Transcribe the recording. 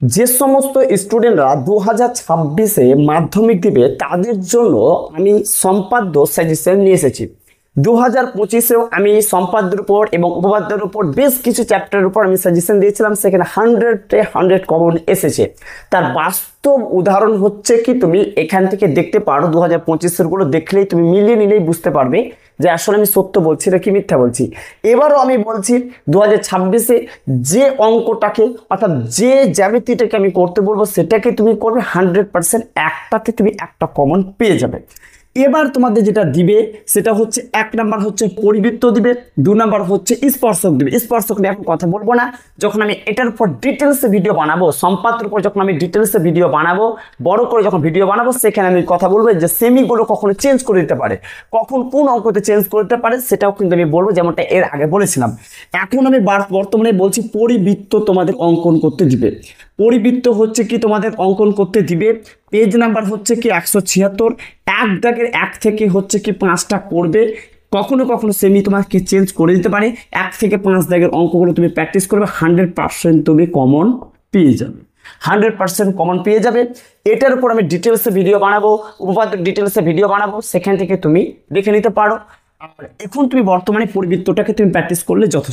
যে সমস্ত স্টুডেন্টরা 2026-এ মাধ্যমিক দিবে তাদের জন্য আমি সম্পাদ্য সাজেশন নিয়ে এসেছি। 2025-এও আমি সম্পাদ্যের উপর এবং উপপাদ্যের উপর বেশ কিছু চ্যাপ্টারের উপর আমি সাজেশন দিয়েছিলাম, সেখানে 100 কমন এসেছে। তার বাস্তব উদাহরণ হচ্ছে কি, তুমি এখান থেকে দেখতে পারো 2025-এর গুলো দেখলেই তুমি মিলিয়ে নিলেই বুঝতে পারবে যে আসলে আমি সত্য বলছি না কি মিথ্যা বলছি। এবারও আমি বলছি 2026-এ যে অঙ্কটাকে অর্থাৎ যে জ্যামিতিটাকে আমি করতে বলবো সেটাকে তুমি করবে 100%, একটাতে তুমি একটা কমন পেয়ে যাবে। এবার তোমাদের যেটা দিবে সেটা হচ্ছে 1 নাম্বার হচ্ছে পরিবৃত্ত দিবে, 2 নাম্বার হচ্ছে স্পর্শক দিবে। স্পর্শক নিয়ে এখন কথা বলবো না, যখন আমি এটার উপর ডিটেলসে ভিডিও বানাবো, সম্পাদ্যের উপর যখন আমি ডিটেলসে ভিডিও বানাবো, বড় করে যখন ভিডিও বানাবো, সেখানে আমি কথা বলবো যে সেমিগুলো কখনো চেঞ্জ করে দিতে পারে, কখন কোন অঙ্কতে চেঞ্জ করে দিতে পারে সেটাও কিন্তু আমি বলবো, যেমনটা এর আগে বলেছিলাম। এখন আমি বর্তমানে বলছি পরিবৃত্ত তোমাদের অঙ্কন করতে দিবে। পরিবৃত্ত হচ্ছে কি তোমাদের অঙ্কন করতে দিবে, পেজ নাম্বার হচ্ছে কি 176, এক দাগের 1 থেকে হচ্ছে কি 5টা করবে। কখনো কখনো সেমি তোমাকে চেঞ্জ করে দিতে পারে। 1 থেকে 5 দাগের অঙ্কগুলো তুমি প্র্যাকটিস করবে, 100% তুমি কমন পেয়ে যাবে, 100% কমন পেয়ে যাবে। এটার উপর আমি ডিটেলসে ভিডিও বানাবো, উপপাদ্য ডিটেলসে ভিডিও বানাবো, সেখান থেকে তুমি দেখে নিতে পারো। আর এখন তুমি বর্তমানে পরিবৃত্তটাকে তুমি প্র্যাকটিস করলে যথেষ্ট।